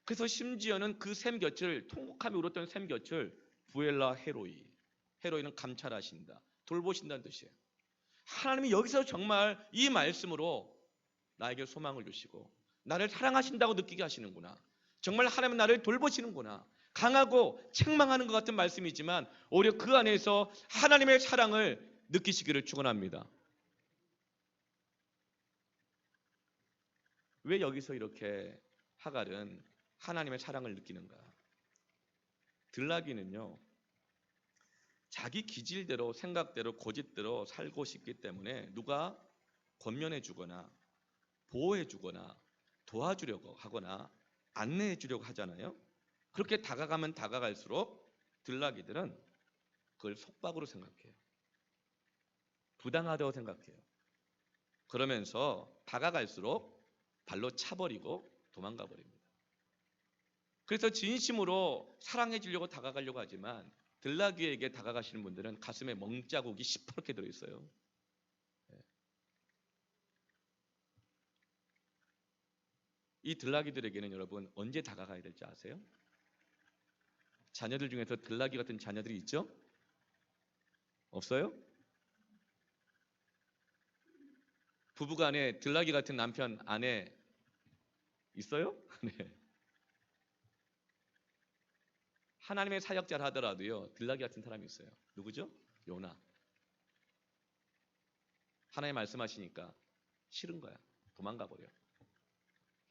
그래서 심지어는 그 샘 곁을, 통곡하며 울었던 샘 곁을 부엘라 헤로이, 헤로이는 감찰하신다, 돌보신다는 뜻이에요. 하나님이 여기서 정말 이 말씀으로 나에게 소망을 주시고 나를 사랑하신다고 느끼게 하시는구나. 정말 하나님은 나를 돌보시는구나. 강하고 책망하는 것 같은 말씀이지만 오히려 그 안에서 하나님의 사랑을 느끼시기를 축원합니다. 왜 여기서 이렇게 하갈은 하나님의 사랑을 느끼는가? 들나귀는요, 자기 기질대로, 생각대로, 고집대로 살고 싶기 때문에 누가 권면해 주거나 보호해 주거나 도와주려고 하거나 안내해 주려고 하잖아요. 그렇게 다가가면 다가갈수록 들나귀들은 그걸 속박으로 생각해요. 부당하다고 생각해요. 그러면서 다가갈수록 발로 차버리고 도망가 버립니다. 그래서 진심으로 사랑해 주려고 다가가려고 하지만 들나귀에게 다가가시는 분들은 가슴에 멍자국이 시퍼렇게 들어있어요. 이 들나귀들에게는 여러분 언제 다가가야 될지 아세요? 자녀들 중에서 들나귀 같은 자녀들이 있죠? 없어요? 부부간에 들나귀 같은 남편, 아내 있어요? 네. 하나님의 사역자를 하더라도요, 들나귀 같은 사람이 있어요. 누구죠? 요나. 하나님 말씀하시니까 싫은 거야. 도망가 버려.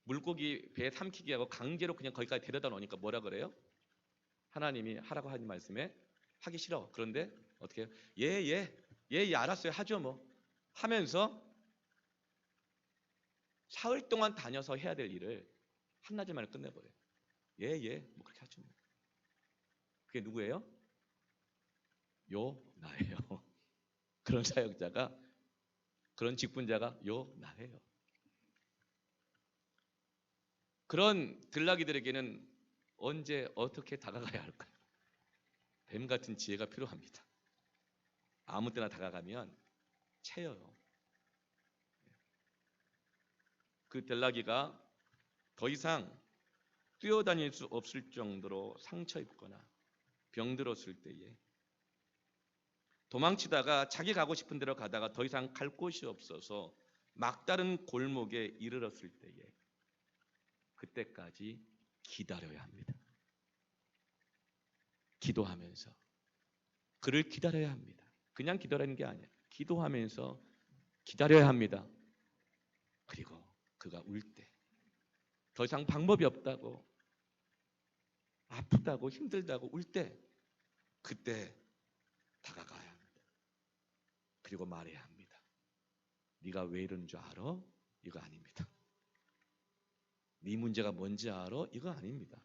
물고기 배에 삼키게 하고 강제로 그냥 거기까지 데려다 놓으니까 뭐라 그래요? 하나님이 하라고 하신 말씀에 하기 싫어. 그런데 어떻게 해요? 예, 알았어요. 하죠 뭐. 하면서 사흘 동안 다녀서 해야 될 일을 한나절 만에 끝내버려요. 뭐 그렇게 하죠 뭐. 그게 누구예요? 나예요. 그런 사역자가, 그런 직분자가 나예요. 그런 들나귀들에게는 언제 어떻게 다가가야 할까요? 뱀 같은 지혜가 필요합니다. 아무 때나 다가가면 채여요. 그 들나귀가 더 이상 뛰어다닐 수 없을 정도로 상처 입거나 병들었을 때에, 도망치다가 자기 가고 싶은 데로 가다가 더 이상 갈 곳이 없어서 막다른 골목에 이르렀을 때에, 그때까지 기다려야 합니다. 기도하면서 그를 기다려야 합니다. 그냥 기다리는 게 아니에요. 기도하면서 기다려야 합니다. 그리고 그가 울 때, 더 이상 방법이 없다고, 아프다고, 힘들다고 울 때, 그때 다가가야 합니다. 그리고 말해야 합니다. 네가 왜 이러는 줄 알아? 이거 아닙니다. 네 문제가 뭔지 알아? 이거 아닙니다.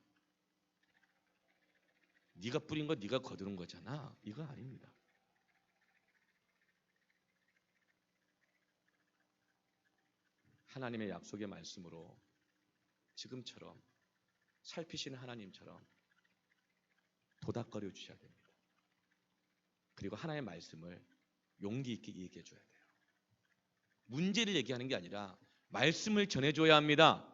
네가 뿌린 거 네가 거두는 거잖아. 이거 아닙니다. 하나님의 약속의 말씀으로 지금처럼 살피시는 하나님처럼 도닥거려 주셔야 됩니다. 그리고 하나님의 말씀을 용기 있게 얘기해 줘야 돼요. 문제를 얘기하는 게 아니라 말씀을 전해줘야 합니다.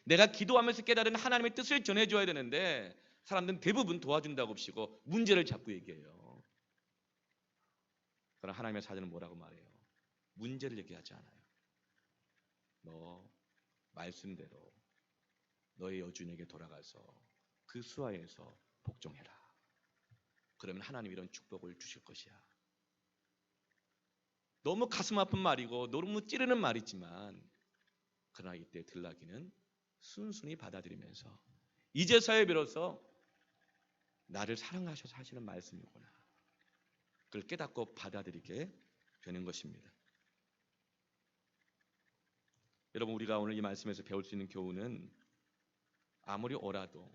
내가 기도하면서 깨달은 하나님의 뜻을 전해줘야 되는데 사람들은 대부분 도와준다고 하시고 문제를 자꾸 얘기해요. 그러나 하나님의 사전은 뭐라고 말해요? 문제를 얘기하지 않아요. 너 말씀대로 너의 여주인에게 돌아가서 그 수하에서 복종해라. 그러면 하나님 이런 축복을 주실 것이야. 너무 가슴 아픈 말이고 너무 찌르는 말이지만, 그러나 이때 들나귀는 순순히 받아들이면서 이제서야 비로소 나를 사랑하셔서 하시는 말씀이구나, 그걸 깨닫고 받아들이게 되는 것입니다. 여러분, 우리가 오늘 이 말씀에서 배울 수 있는 교훈은 아무리 오라도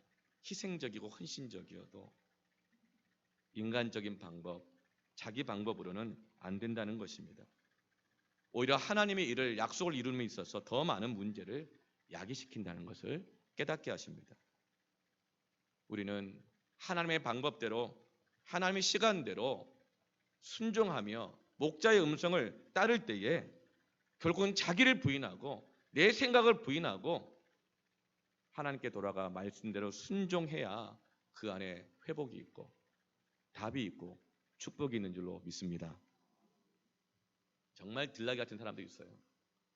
희생적이고 헌신적이어도 인간적인 방법, 자기 방법으로는 안 된다는 것입니다. 오히려 하나님의 일을, 약속을 이루는 데 있어서 더 많은 문제를 야기시킨다는 것을 깨닫게 하십니다. 우리는 하나님의 방법대로, 하나님의 시간대로 순종하며 목자의 음성을 따를 때에 결국은 자기를 부인하고 내 생각을 부인하고 하나님께 돌아가 말씀대로 순종해야 그 안에 회복이 있고 답이 있고 축복이 있는 줄로 믿습니다. 정말 들나귀 같은 사람도 있어요.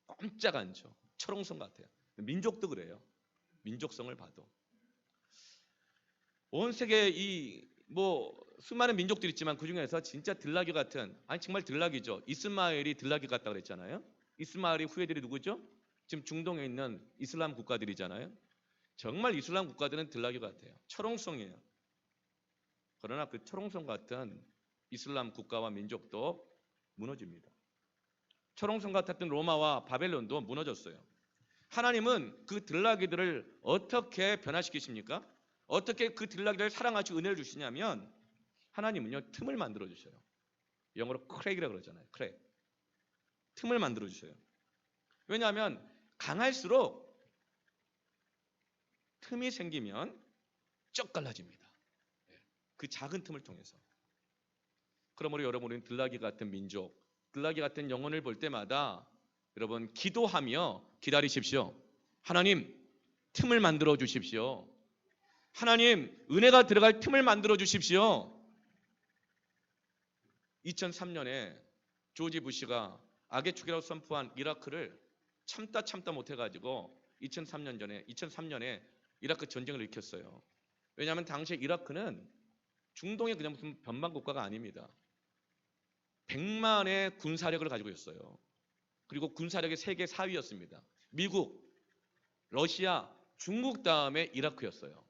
꼼짝 않죠. 철옹성 같아요. 민족도 그래요. 민족성을 봐도 온 세계에 수많은 민족들이 있지만 그 중에서 진짜 들나귀 같은, 아니 정말 들나귀죠. 이스마엘이 들나귀 같다고 그랬잖아요. 이스마엘의 후예들이 누구죠? 지금 중동에 있는 이슬람 국가들이잖아요. 정말 이슬람 국가들은 들나귀 같아요. 철옹성이에요. 그러나 그 철옹성 같은 이슬람 국가와 민족도 무너집니다. 철옹성 같았던 로마와 바벨론도 무너졌어요. 하나님은 그 들나귀들을 어떻게 변화시키십니까? 어떻게 그 들나귀를 사랑하시고 은혜를 주시냐면, 하나님은요 틈을 만들어 주셔요. 영어로 크랙이라고 그러잖아요. 크랙. 틈을 만들어 주셔요. 왜냐하면 강할수록 틈이 생기면 쩍 갈라집니다. 그 작은 틈을 통해서. 그러므로 여러분, 우리는 들나귀 같은 민족, 들나귀 같은 영혼을 볼 때마다 여러분 기도하며 기다리십시오. 하나님, 틈을 만들어 주십시오. 하나님, 은혜가 들어갈 틈을 만들어 주십시오. 2003년에 조지 부시가 악의 축이라고 선포한 이라크를 참다 못해가지고 2003년에 이라크 전쟁을 일으켰어요. 왜냐하면 당시에 이라크는 중동의 그냥 무슨 변방국가가 아닙니다. 100만의 군사력을 가지고 있었어요. 그리고 군사력의 세계 4위였습니다. 미국, 러시아, 중국 다음에 이라크였어요.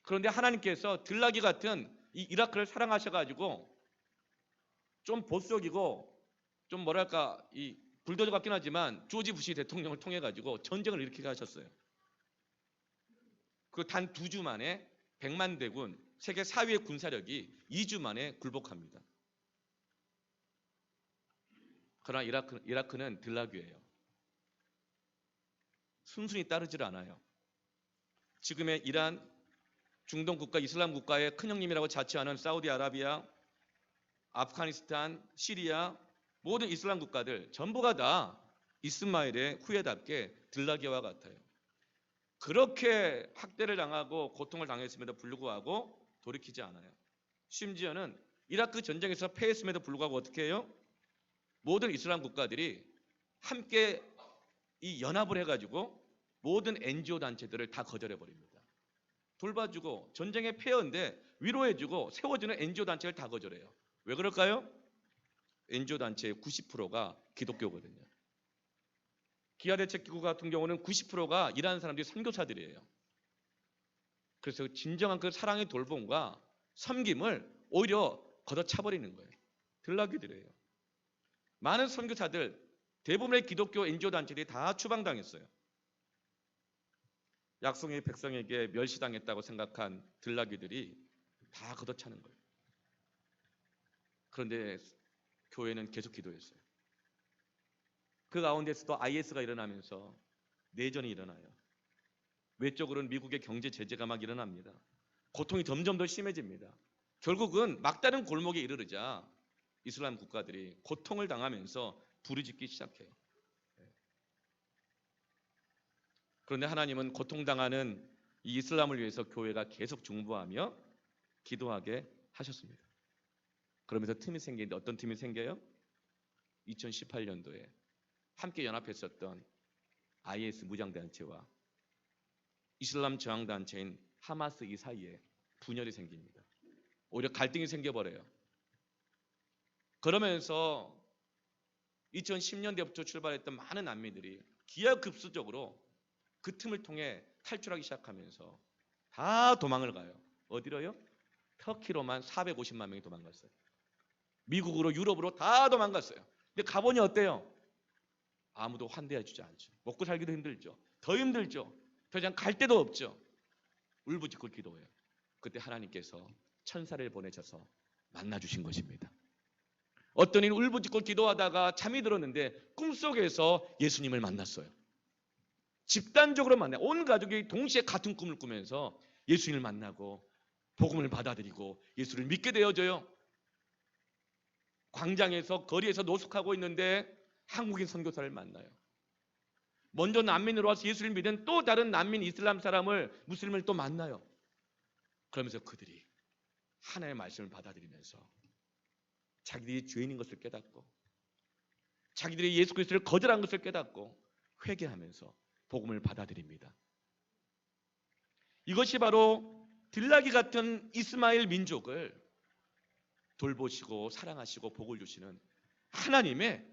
그런데 하나님께서 들나귀 같은 이 이라크를 사랑하셔가지고 좀 보수적이고 좀 뭐랄까 이 불도저 같긴 하지만 조지 부시 대통령을 통해 가지고 전쟁을 일으키게 하셨어요. 그 단 2주 만에 100만 대군, 세계 4위의 군사력이 2주 만에 굴복합니다. 그러나 이라크는 들나귀예요. 순순히 따르질 않아요. 지금의 이란, 중동 국가, 이슬람 국가의 큰형님이라고 자처하는 사우디아라비아, 아프가니스탄, 시리아, 모든 이슬람 국가들 전부가 다 이스마엘의 후예답게 들나귀와 같아요. 그렇게 학대를 당하고 고통을 당했음에도 불구하고 돌이키지 않아요. 심지어는 이라크 전쟁에서 패했음에도 불구하고 어떻게 해요? 모든 이슬람 국가들이 함께 이 연합을 해가지고 모든 NGO 단체들을 다 거절해 버립니다. 돌봐주고 전쟁에 패했는데 위로해주고 세워주는 NGO 단체를 다 거절해요. 왜 그럴까요? NGO 단체의 90%가 기독교거든요. 기아대책기구 같은 경우는 90%가 일하는 사람들이 선교사들이에요. 그래서 진정한 그 사랑의 돌봄과 섬김을 오히려 걷어차버리는 거예요. 들락이들이에요. 많은 선교사들, 대부분의 기독교 NGO 단체들이 다 추방당했어요. 약속의 백성에게 멸시당했다고 생각한 들락이들이 다 걷어차는 거예요. 그런데 교회는 계속 기도했어요. 그 가운데서도 IS가 일어나면서 내전이 일어나요. 외적으로는 미국의 경제 제재가 막 일어납니다. 고통이 점점 더 심해집니다. 결국은 막다른 골목에 이르르자 이슬람 국가들이 고통을 당하면서 부르짖기 시작해요. 그런데 하나님은 고통당하는 이 이슬람을 위해서 교회가 계속 중보하며 기도하게 하셨습니다. 그러면서 틈이 생기는데 어떤 틈이 생겨요? 2018년도에 함께 연합했었던 IS 무장단체와 이슬람 저항단체인 하마스 이 사이에 분열이 생깁니다. 오히려 갈등이 생겨버려요. 그러면서 2010년대부터 출발했던 많은 난민들이 기하급수적으로 그 틈을 통해 탈출하기 시작하면서 다 도망을 가요. 어디로요? 터키로만 450만 명이 도망갔어요. 미국으로 유럽으로 다 도망갔어요. 근데 가보니 어때요? 아무도 환대해 주지 않죠. 먹고 살기도 힘들죠. 더 힘들죠. 더 이상 갈 데도 없죠. 울부짖고 기도해요. 그때 하나님께서 천사를 보내셔서 만나주신 것입니다. 어떤 이는 울부짖고 기도하다가 잠이 들었는데 꿈속에서 예수님을 만났어요. 집단적으로 만나요. 온 가족이 동시에 같은 꿈을 꾸면서 예수님을 만나고 복음을 받아들이고 예수를 믿게 되어져요. 광장에서 거리에서 노숙하고 있는데 한국인 선교사를 만나요. 먼저 난민으로 와서 예수를 믿은 또 다른 난민 이슬람 사람을 무슬림을 또 만나요. 그러면서 그들이 하나님의 말씀을 받아들이면서 자기들이 죄인인 것을 깨닫고 자기들이 예수 그리스도를 거절한 것을 깨닫고 회개하면서 복음을 받아들입니다. 이것이 바로 들나귀 같은 이스마엘 민족을 돌보시고 사랑하시고 복을 주시는 하나님의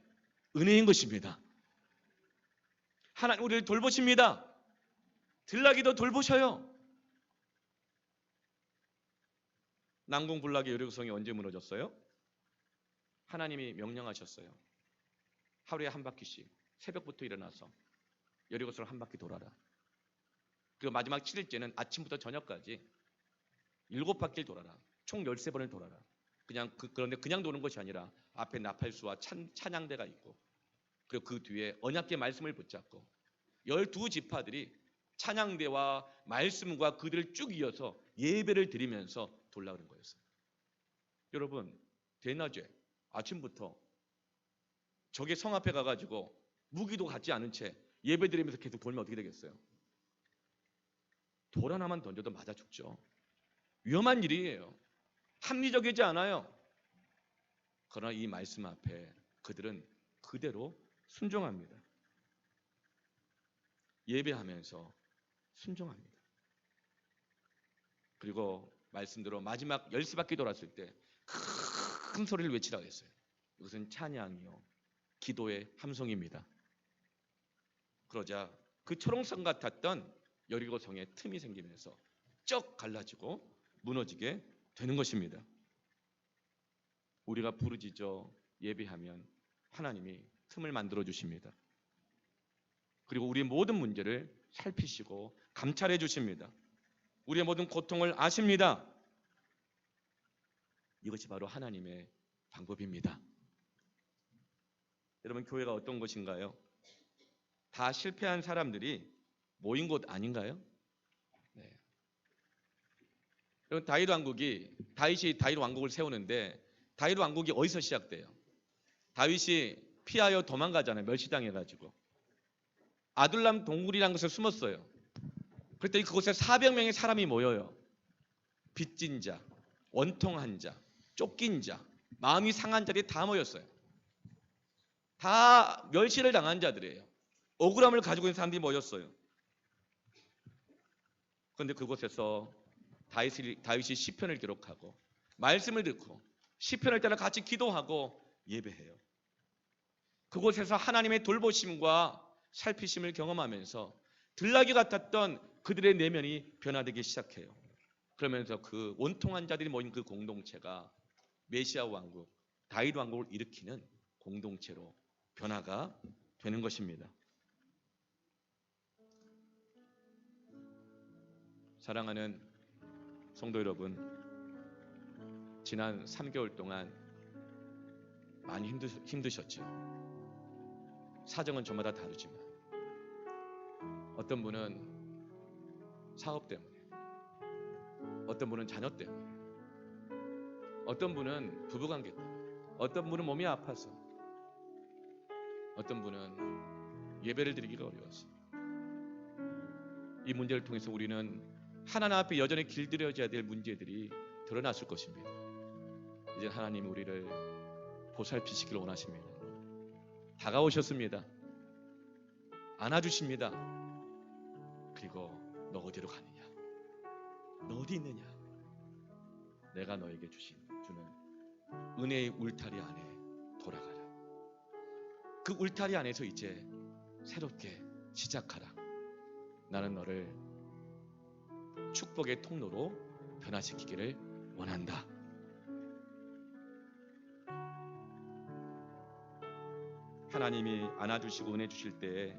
은혜인 것입니다. 하나님 우리를 돌보십니다. 들나귀도 돌보셔요. 난공불락의 여리고성이 언제 무너졌어요? 하나님이 명령하셨어요. 하루에 한 바퀴씩 새벽부터 일어나서 여리고성을 한 바퀴 돌아라. 그리고 마지막 7일째는 아침부터 저녁까지 7바퀴를 돌아라. 총 13번을 돌아라. 그런데 그냥 도는 것이 아니라 앞에 나팔수와 찬양대가 있고 그리고 그 뒤에 언약궤 말씀을 붙잡고 12지파들이 찬양대와 말씀과 그들을 쭉 이어서 예배를 드리면서 돌아오는 거였어요. 여러분 대낮에 아침부터 적의 성 앞에 가가지고 무기도 갖지 않은 채 예배 드리면서 계속 돌면 어떻게 되겠어요? 돌 하나만 던져도 맞아 죽죠. 위험한 일이에요. 합리적이지 않아요. 그러나 이 말씀 앞에 그들은 그대로 순종합니다. 예배하면서 순종합니다. 그리고 말씀대로 마지막 13바퀴 돌았을 때 큰 소리를 외치라고 했어요. 이것은 찬양이요 기도의 함성입니다. 그러자 그 초롱성 같았던 여리고성에 틈이 생기면서 쩍 갈라지고 무너지게 되는 것입니다. 우리가 부르짖어 예배하면 하나님이 틈을 만들어 주십니다. 그리고 우리의 모든 문제를 살피시고 감찰해 주십니다. 우리의 모든 고통을 아십니다. 이것이 바로 하나님의 방법입니다. 여러분 교회가 어떤 곳인가요? 다 실패한 사람들이 모인 곳 아닌가요? 네. 여러분 다윗이 다윗 왕국을 세우는데 다윗 왕국이 어디서 시작돼요? 다윗이 피하여 도망가잖아요. 멸시당해가지고 아둘람 동굴이라는 것을 숨었어요. 그랬더니 그곳에 400명의 사람이 모여요. 빚진 자, 원통한 자, 쫓긴 자, 마음이 상한 자들이 다 모였어요. 다 멸시를 당한 자들이에요. 억울함을 가지고 있는 사람들이 모였어요. 그런데 그곳에서 다윗이 시편을 기록하고 말씀을 듣고 시편을 따라 같이 기도하고 예배해요. 그곳에서 하나님의 돌보심과 살피심을 경험하면서 들나귀 같았던 그들의 내면이 변화되기 시작해요. 그러면서 그 원통한 자들이 모인 그 공동체가 메시아 왕국, 다윗 왕국을 일으키는 공동체로 변화가 되는 것입니다. 사랑하는 성도 여러분, 지난 3개월 동안 많이 힘드셨죠? 사정은 저마다 다르지만 어떤 분은 사업 때문에, 어떤 분은 자녀 때문에, 어떤 분은 부부관계 때문에, 어떤 분은 몸이 아파서, 어떤 분은 예배를 드리기가 어려워서. 이 문제를 통해서 우리는 하나님 앞에 여전히 길들여져야 될 문제들이 드러났을 것입니다. 이제 하나님이 우리를 보살피시기를 원하십니다. 다가오셨습니다. 안아주십니다. 그리고 너 어디로 가느냐? 너 어디 있느냐? 내가 너에게 주는 은혜의 울타리 안에 돌아가라. 그 울타리 안에서 이제 새롭게 시작하라. 나는 너를 축복의 통로로 변화시키기를 원한다. 하나님이 안아주시고 은혜 주실 때에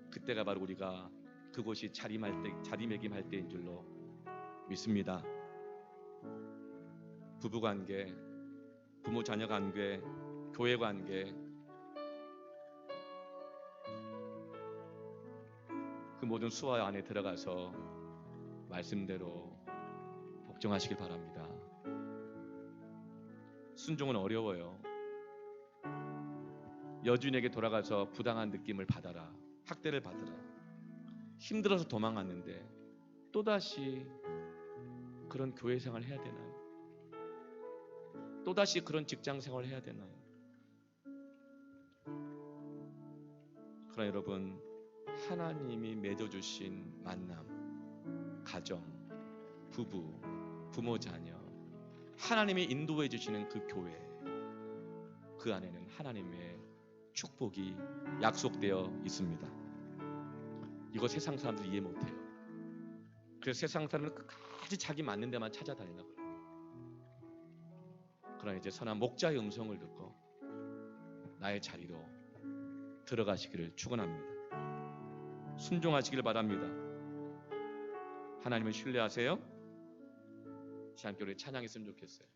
그때가 바로 우리가 그곳이 자리매김할 때인 줄로 믿습니다. 부부관계, 부모자녀 관계, 교회 관계, 그 모든 수화 안에 들어가서 말씀대로 복종하시길 바랍니다. 순종은 어려워요. 여주인에게 돌아가서 부당한 느낌을 받아라, 학대를 받아라. 힘들어서 도망갔는데 또다시 그런 교회 생활을 해야 되나요? 또다시 그런 직장 생활을 해야 되나요? 그러나 여러분, 하나님이 맺어주신 만남, 가정, 부부, 부모, 자녀, 하나님이 인도해 주시는 그 교회, 그 안에는 하나님의 축복이 약속되어 있습니다. 이거 세상 사람들이 이해 못해요. 그래서 세상 사람은 끝까지 자기 맞는 데만 찾아다니나 그래요. 그러나 이제 선한 목자의 음성을 듣고 나의 자리로 들어가시기를 축원합니다. 순종하시길 바랍니다. 하나님을 신뢰하세요. 시간교회 찬양했으면 좋겠어요.